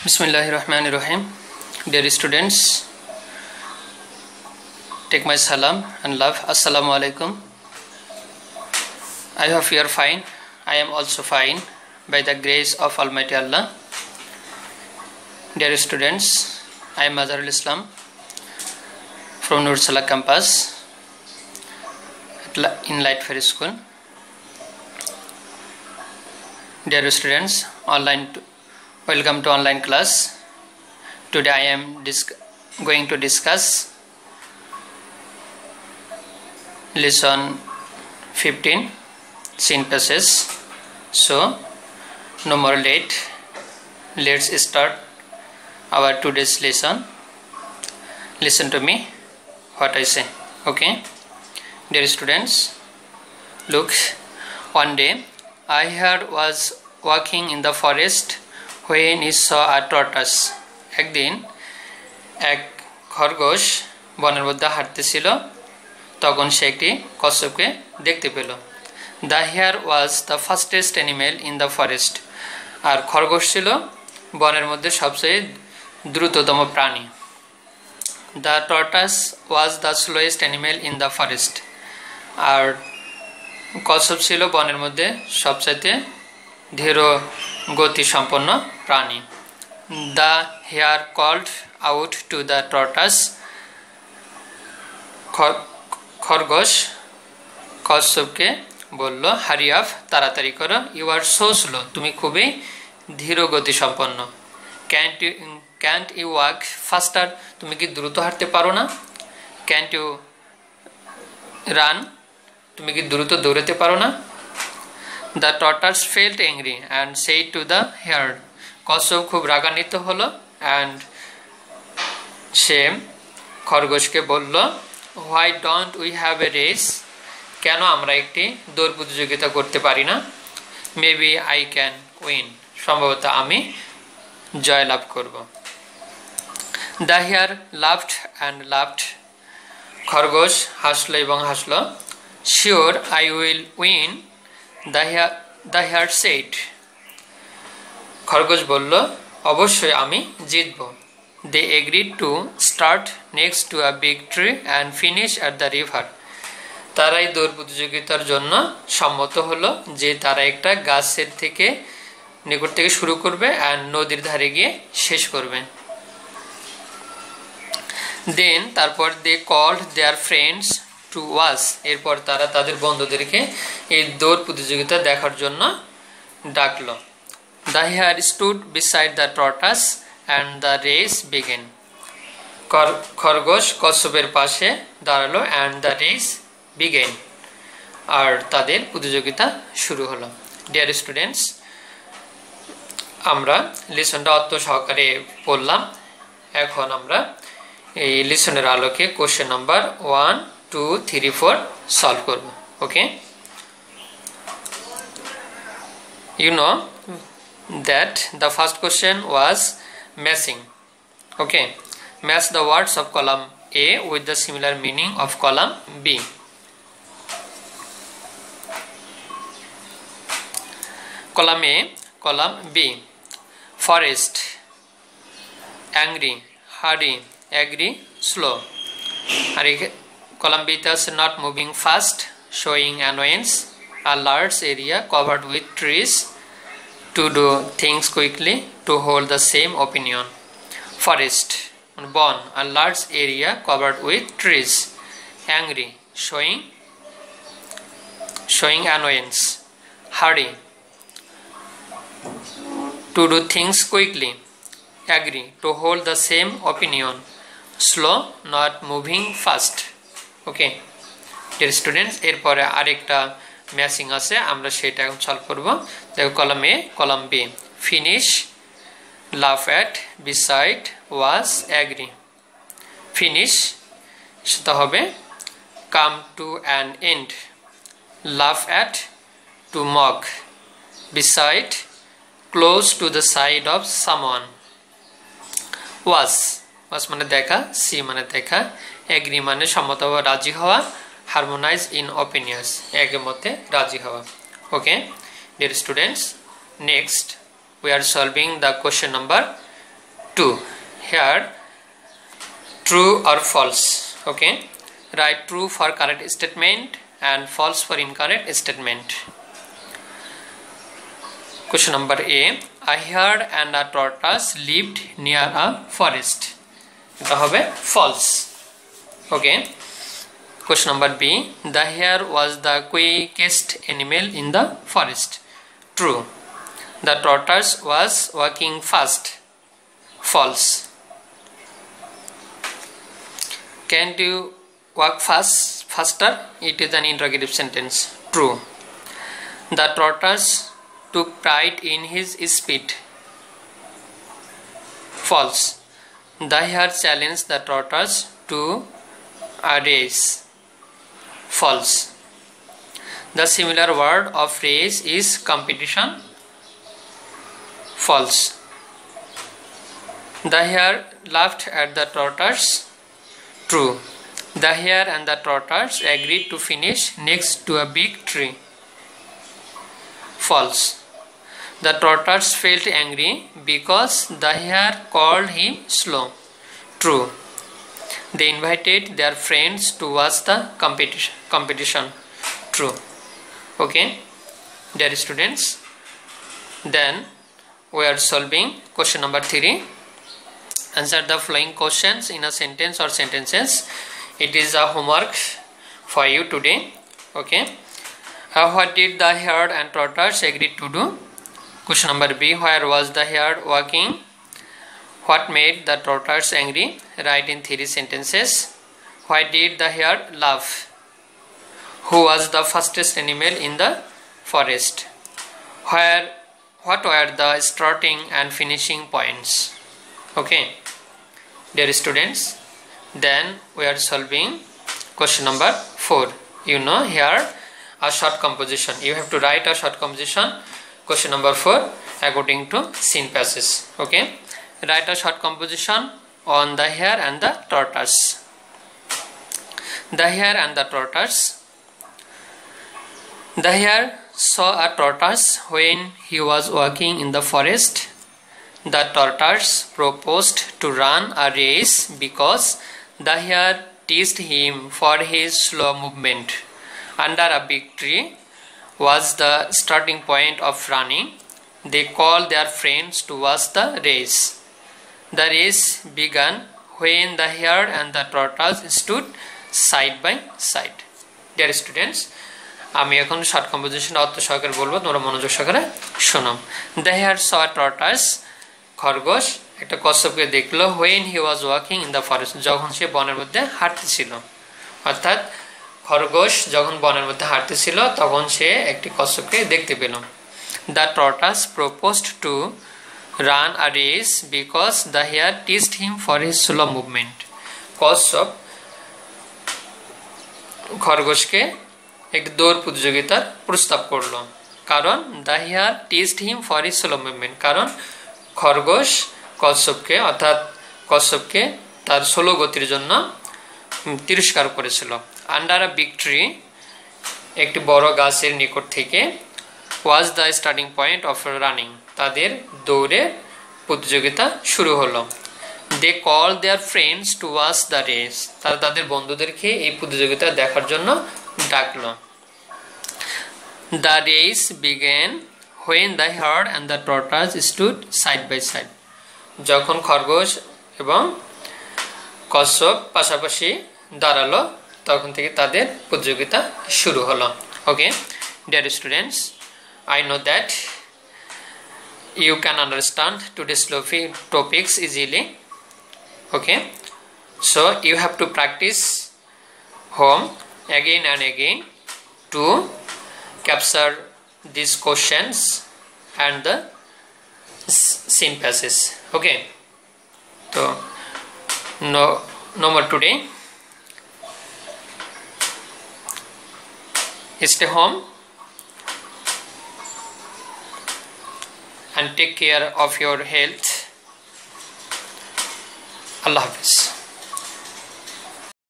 Bismillahirrahmanirrahim. Dear students, take my salam and love. Assalamu alaikum. I hope you are fine. I am also fine by the grace of Almighty Allah. Dear students, I am Mazharul Islam from Nur Salah campus in Light Fair School. Dear students, welcome to online class. Today I am going to discuss lesson 15, synthesis. So no more late, let's start our today's lesson. Listen to me what I say. Okay, dear students, look, one day I was walking in the forest when he saw a tortoise. একদিন এক খরগোশ বনের মধ্যে হাঁটতেছিল, তখন সে একটি কচ্ছপকে দেখতে পেল। The hare was the fastest animal in the forest. আর খরগোশ ছিল বনের মধ্যে সবচেয়ে দ্রুততম প্রাণী। The tortoise was the slowest animal in the forest. আর কচ্ছপ ছিল বনের মধ্যে সবচেয়ে ধীর গতি সম্পন্ন প্রাণী। The hare called out to the tortoise. খরগোশ কচ্ছপকে বলল, হারি আপ, তাড়াতাড়ি করো, ইউ আর সো স্লো, তুমি খুবই ধীর গতি সম্পন্ন। ক্যান্ট ইউ ওয়াক ফাস্টার, তুমি কি দ্রুত হাঁটতে পারো না? ক্যান্ট ইউ রান, তুমি কি দ্রুত দৌড়াতে পারো না? The tortoise felt angry and said to the hare. কচ্ছপ খুব রাগান্বিত হলো and সে খরগোশকে বলল, why don't we have a race? কেন আমরা একটি দৌড় প্রতিযোগিতা করতে পারি না? Maybe I can win. সম্ভবত আমি জয়লাভ করব। The hare laughed and laughed. খরগোশ হাসলো এবং হাসলো। Sure, I will win. The hare said. খরগোশ বলল, অবশ্যই আমি জিতব। They agreed to start next to a big tree and finish at the river. তারা এই দৌড় প্রতিযোগিতার জন্য সম্মত হলো যে তারা একটা গাছের থেকে নিকট থেকে শুরু করবে আর নদীর ধারে গিয়ে শেষ করবে। Then তারপর they called their friends to watch. এরপর তারা তাদের বন্ধুদেরকে এই দৌড় প্রতিযোগিতা দেখার জন্য ডাকলো। The hare stood beside the tortoise and the race began. খরগোশ কচ্ছপের পাশে দাঁড়ালো and the race began. আর তাদের প্রতিযোগিতা শুরু হলো। Dear students, আমরা লেসনটা অর্থ সহকারে পড়লাম। এখন আমরা এই লেসনের আলোকে কোশ্চেন নাম্বার 1, 2, 3, 4 সলভ করব। ওকে, you know that the first question was matching. Okay, match the words of column A with the similar meaning of column B. Column A, column B. Forest, angry, hurry, agree, slow. R column B is not moving fast, showing annoyance, a large area covered with trees, to do things quickly, to hold the same opinion. Forest, born, a large area covered with trees. Angry, showing annoyance. Hurry, to do things quickly. Agree, to hold the same opinion. Slow, not moving fast. Okay, dear students, এরপরে আরেকটা matching আছে, আমরা সেটা এখন solve করব। দেখো, column A, column B. Finish, laugh at, beside, was, agree. Finish সেটা হবে come to an end, laugh at, to mock, beside, close to the side of someone. Was মানে দেখা, সি মানে দেখা, অ্যাগ্রি মানে সম্মত হওয়া, রাজি হওয়া, harmonize in opinions, একের মধ্যে রাজি হওয়া। ওকে, dear students, next we are solving the question number 2. Here true or false. Okay, write true for correct statement and false for incorrect statement. Question number A. A hare and a tortoise lived near a forest. এটা হবে false. Okay. Question number B. The hare was the quickest animal in the forest. True. The tortoise was walking fast. False. Can you walk faster? It is an interrogative sentence. True. The tortoise took pride in his speed. False. The hare challenged the tortoise to a race. False. The similar word of race is competition. False. The hare laughed at the tortoise. True. The hare and the tortoise agreed to finish next to a big tree. False. The tortoise felt angry because the hare called him slow. True. They invited their friends to watch the competition. True. Okay, dear students, then we are solving question number 3. Answer the following questions in a sentence or sentences. It is a homework for you today. Okay. What did the hare and tortoise agree to do? Question number B. Where was the hare walking? What made the tortoise angry? Write in 3 sentences. Why did the hare laugh? Who was the fastest animal in the forest? What were the starting and finishing points? Okay, dear students, then we are solving question number 4. You know, here a short composition. You have to write a short composition. Question number 4 according to scene passage. Okay, write a short composition on the hare and the tortoise. The hare and the tortoise. The hare saw a tortoise when he was walking in the forest. The tortoise proposed to run a race because the hare teased him for his slow movement. Under a big tree was the starting point of running. They called their friends to watch the race. The race began when the hare and the tortoise stood side by side. Dear students, আমি এখন short composition অর্থ সহকারে বলবো, তোমরা মনোযোগ সহকারে শোনো। The hare saw a tortoise. খরগোশ একটা কচ্ছপকে দেখলো when he was walking in the forest. যখন সে বনের মধ্যে হাঁটতেছিল। অর্থাৎ খরগোশ যখন বনের মধ্যে হাঁটতেছিল তখন সে একটি কচ্ছপকে দেখতে পেল। The tortoise proposed to run a race because the hare teased him for his slow movement. কচ্ছপ খরগোশকে একটি দৌড় প্রতিযোগিতার প্রস্তাব করলো, কারণ the hare teased him for his slow movement, কারণ খরগোশ কচ্ছপকে অর্থাৎ কচ্ছপকে তার স্লো গতির জন্য তিরস্কার করেছিল। Under a big tree, একটি বড় গাছের নিকট থেকে was the starting point of running, তাদের দৌড়ের প্রতিযোগিতা শুরু হলো। They called their friends to watch the race, তারা তাদের বন্ধুদেরকে এই প্রতিযোগিতা দেখার জন্য ডাকলো। The race began when the hare and the tortoise stood side by side, যখন খরগোশ এবং কচ্ছপ পাশাপাশি দাঁড়ালো তখন থেকে তাদের প্রতিযোগিতা শুরু হলো। ওকে, dear students, I know that you can understand today's topics easily. Okay, so you have to practice home again and again to capture these questions and the scene passages. Okay, so no more today. Stay home and take care of your health. Allah Hafiz.